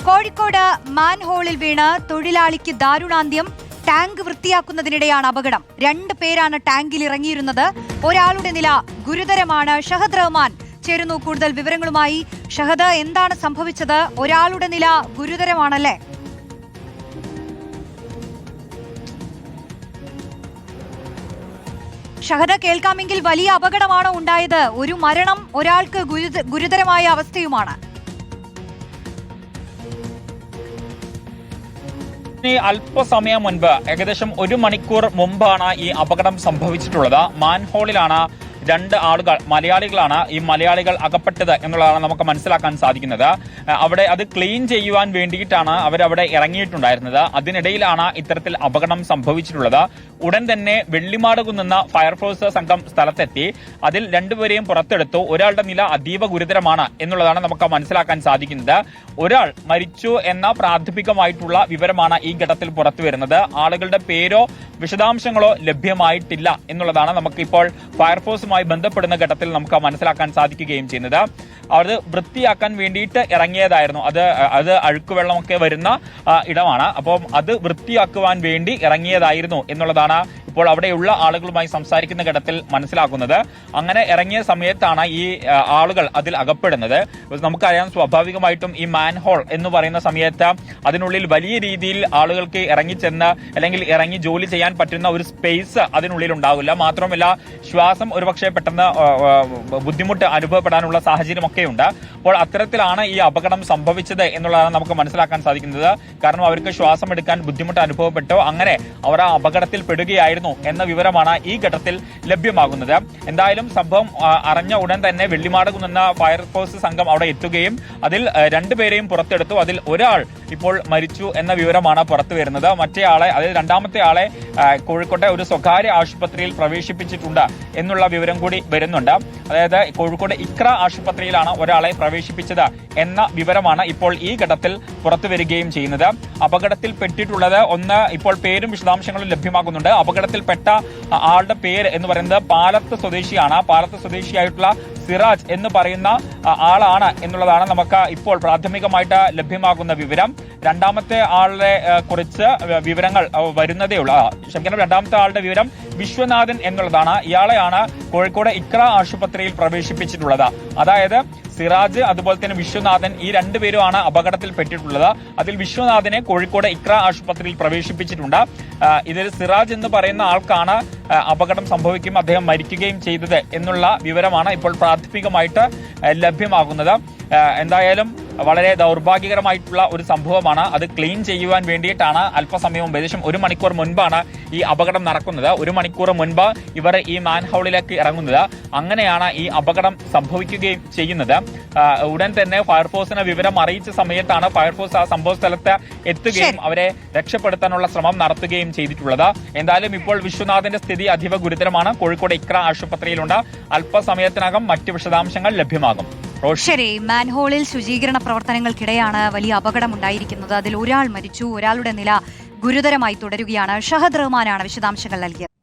കോഴിക്കോട് മാൻഹോളിൽ വീണ് തൊഴിലാളിക്ക് ദാരുണാന്ത്യം. ടാങ്ക് വൃത്തിയാക്കുന്നതിനിടെയാണ് അപകടം. 2 പേരാണ് ടാങ്കിൽ ഇറങ്ങിയിരുന്നത്. ഒരാളുടെ നില ഗുരുതരമാണ്. ഷഹദ് റഹ്മാൻ ചേരുന്നു കൂടുതൽ വിവരങ്ങളുമായി. ഷഹദ്, എന്താണ് സംഭവിച്ചത്? ഒരാളുടെ നില ഗുരുതരമാണല്ലേ? ഷഹദ, കേൾക്കാമെങ്കിൽ വലിയ അപകടമാണോ ഉണ്ടായത്? ഒരു മരണം, ഒരാൾക്ക് ഗുരുതരമായ അവസ്ഥയുമാണ്. അല്പസമയം മുൻപ്, ഏകദേശം 1 മണിക്കൂർ മുമ്പാണ് ഈ അപകടം സംഭവിച്ചിട്ടുള്ളത്. മാൻഹോളിലാണ് 2 ആളുകൾ, മലയാളികളാണ് ഈ മലയാളികൾ അകപ്പെട്ടത് എന്നുള്ളതാണ് നമുക്ക് മനസ്സിലാക്കാൻ സാധിക്കുന്നത്. അവിടെ അത് ക്ലീൻ ചെയ്യുവാൻ വേണ്ടിയിട്ടാണ് അവരവിടെ ഇറങ്ങിയിട്ടുണ്ടായിരുന്നത്. അതിനിടയിലാണ് ഇത്തരത്തിൽ അപകടം സംഭവിച്ചിട്ടുള്ളത്. ഉടൻ തന്നെ വെള്ളിമാട് കുന്നുന്ന ഫയർഫോഴ്സ് സംഘം സ്ഥലത്തെത്തി. അതിൽ 2 പേരെയും പുറത്തെടുത്തു. ഒരാളുടെ നില അതീവ ഗുരുതരമാണ് എന്നുള്ളതാണ് നമുക്ക് മനസ്സിലാക്കാൻ സാധിക്കുന്നത്. ഒരാൾ മരിച്ചു എന്ന പ്രാഥമികമായിട്ടുള്ള വിവരമാണ് ഈ ഘട്ടത്തിൽ പുറത്തു വരുന്നത്. ആളുകളുടെ പേരോ വിശദാംശങ്ങളോ ലഭ്യമായിട്ടില്ല എന്നുള്ളതാണ് നമുക്കിപ്പോൾ ഫയർഫോഴ്സുമായി ബന്ധപ്പെടുന്ന ഘട്ടത്തിൽ നമുക്ക് മനസ്സിലാക്കാൻ സാധിക്കുകയും ചെയ്യുന്നത്. അത് വൃത്തിയാക്കാൻ വേണ്ടിയിട്ട് ഇറങ്ങിയതായിരുന്നു. അത് അഴുക്കുവെള്ളമൊക്കെ വരുന്ന ഇടമാണ്. അപ്പം അത് വൃത്തിയാക്കുവാൻ വേണ്ടി ഇറങ്ങിയതായിരുന്നു എന്നുള്ളതാണ് ഇപ്പോൾ അവിടെയുള്ള ആളുകളുമായി സംസാരിക്കുന്ന ഘട്ടത്തിൽ മനസ്സിലാക്കുന്നത്. അങ്ങനെ ഇറങ്ങിയ സമയത്താണ് ഈ ആളുകൾ അതിൽ അകപ്പെടുന്നത്. നമുക്കറിയാം, സ്വാഭാവികമായിട്ടും ഈ മാൻഹോൾ എന്ന് പറയുന്ന സമയത്ത് അതിനുള്ളിൽ വലിയ രീതിയിൽ ആളുകൾക്ക് ഇറങ്ങിച്ചെന്ന് അല്ലെങ്കിൽ ഇറങ്ങി ജോലി ചെയ്യാൻ പറ്റുന്ന ഒരു സ്പേസ് അതിനുള്ളിൽ ഉണ്ടാവില്ല. മാത്രമല്ല, ശ്വാസം ഒരുപക്ഷെ പെട്ടെന്ന് ബുദ്ധിമുട്ട് അനുഭവപ്പെടാനുള്ള സാഹചര്യമൊക്കെ ഉണ്ട്. അപ്പോൾ അത്തരത്തിലാണ് ഈ അപകടം സംഭവിച്ചത് എന്നുള്ളതാണ് നമുക്ക് മനസ്സിലാക്കാൻ സാധിക്കുന്നത്. കാരണം അവർക്ക് ശ്വാസം എടുക്കാൻ ബുദ്ധിമുട്ട് അനുഭവപ്പെട്ടു. അങ്ങനെ അവർ ആ അപകടത്തിൽ പെടുകയായിരുന്നു എന്ന വിവരമാണ് ഈ ഘട്ടത്തിൽ ലഭ്യമാകുന്നത്. എന്തായാലും സംഭവം അറിഞ്ഞ ഉടൻ തന്നെ വെള്ളിമാട് കുന്നുന്ന ഫയർഫോഴ്സ് സംഘം അവിടെ എത്തുകയും അതിൽ 2 പേരെയും പുറത്തെടുത്തു. അതിൽ ഒരാൾ ഇപ്പോൾ മരിച്ചു എന്ന വിവരമാണ് പുറത്തു വരുന്നത്. മറ്റേ ആളെ, അതായത് 2ാമത്തെ ആളെ കോഴിക്കോട്ടെ ഒരു സ്വകാര്യ ആശുപത്രിയിൽ പ്രവേശിപ്പിച്ചിട്ടുണ്ട് എന്നുള്ള വിവരം കൂടി വരുന്നുണ്ട്. അതായത് കോഴിക്കോട് ഇക്ര ആശുപത്രിയിലാണ് ഒരാളെ പ്രവേശിപ്പിച്ചത് എന്ന വിവരമാണ് ഇപ്പോൾ ഈ ഘട്ടത്തിൽ പുറത്തു വരികയും ചെയ്യുന്നത്. അപകടത്തിൽ പെട്ടിട്ടുള്ളത് ഇപ്പോൾ പേരും വിശദാംശങ്ങളും ലഭ്യമാകുന്നുണ്ട്. അപകടത്തിൽപ്പെട്ട ആളുടെ പേര് എന്ന് പറയുന്നത് പാലത്ത് സ്വദേശിയാണ്. പാലത്ത് സ്വദേശിയായിട്ടുള്ള സിറാജ് എന്ന് പറയുന്ന ആളാണ് എന്നുള്ളതാണ് നമുക്ക് ഇപ്പോൾ പ്രാഥമികമായിട്ട് ലഭ്യമാകുന്ന വിവരം. 2ാമത്തെ ആളുടെ കുറിച്ച് വിവരങ്ങൾ വരുന്നതേ ഉള്ളൂ. ക്ഷമിക്കണം, 2ാമത്തെ ആളുടെ വിവരം വിശ്വനാഥൻ എന്നുള്ളതാണ്. ഇയാളെയാണ് കോഴിക്കോട് ഇക്ര ആശുപത്രിയിൽ പ്രവേശിപ്പിച്ചിട്ടുള്ളത്. അതായത് സിറാജ് അതുപോലെ തന്നെ വിശ്വനാഥൻ, ഈ 2 പേരുമാണ് അപകടത്തിൽ പെട്ടിട്ടുള്ളത്. അതിൽ വിശ്വനാഥനെ കോഴിക്കോട് ഇക്ര ആശുപത്രിയിൽ പ്രവേശിപ്പിച്ചിട്ടുണ്ട്. ഇതിൽ സിറാജ് എന്ന് പറയുന്ന ആൾക്കാണ് അപകടം സംഭവിക്കുകയും അദ്ദേഹം മരിക്കുകയും ചെയ്തത് എന്നുള്ള വിവരമാണ് ഇപ്പോൾ പ്രാഥമികമായിട്ട് ലഭ്യമാകുന്നത്. എന്തായാലും വളരെ ദൗർഭാഗ്യകരമായിട്ടുള്ള ഒരു സംഭവമാണ്. അത് ക്ലീൻ ചെയ്യുവാൻ വേണ്ടിയിട്ടാണ് അല്പസമയം മുമ്പ്, ഏകദേശം 1 മണിക്കൂർ മുൻപാണ് ഈ അപകടം നടക്കുന്നത്. 1 മണിക്കൂർ മുൻപ് ഇവർ ഈ മാൻഹോളിലേക്ക് ഇറങ്ങുന്നത്. അങ്ങനെയാണ് ഈ അപകടം സംഭവിക്കുകയും ചെയ്യുന്നത്. ഉടൻ തന്നെ ഫയർഫോഴ്സിനെ വിവരം അറിയിച്ച സമയത്താണ് ഫയർഫോഴ്സ് ആ സംഭവ സ്ഥലത്ത് എത്തുകയും അവരെ രക്ഷപ്പെടുത്താനുള്ള ശ്രമം നടത്തുകയും ചെയ്തിട്ടുള്ളത്. എന്തായാലും ഇപ്പോൾ വിശ്വനാഥിന്റെ സ്ഥിതി അതീവ ഗുരുതരമാണ്. കോഴിക്കോട് ഇക്ര ആശുപത്രിയിലുണ്ട്. അല്പസമയത്തിനകം മറ്റ് വിശദാംശങ്ങൾ ലഭ്യമാകും. ശരി, മാൻഹോളിൽ ശുചീകരണ പ്രവർത്തനങ്ങൾക്കിടെയാണ് വലിയ അപകടം ഉണ്ടായിരിക്കുന്നത്. അതിൽ ഒരാൾ മരിച്ചു, ഒരാളുടെ നില ഗുരുതരമായി തുടരുകയാണ്. ഷഹദ് റഹ്മാനാണ് വിശദാംശങ്ങൾ നൽകിയത്.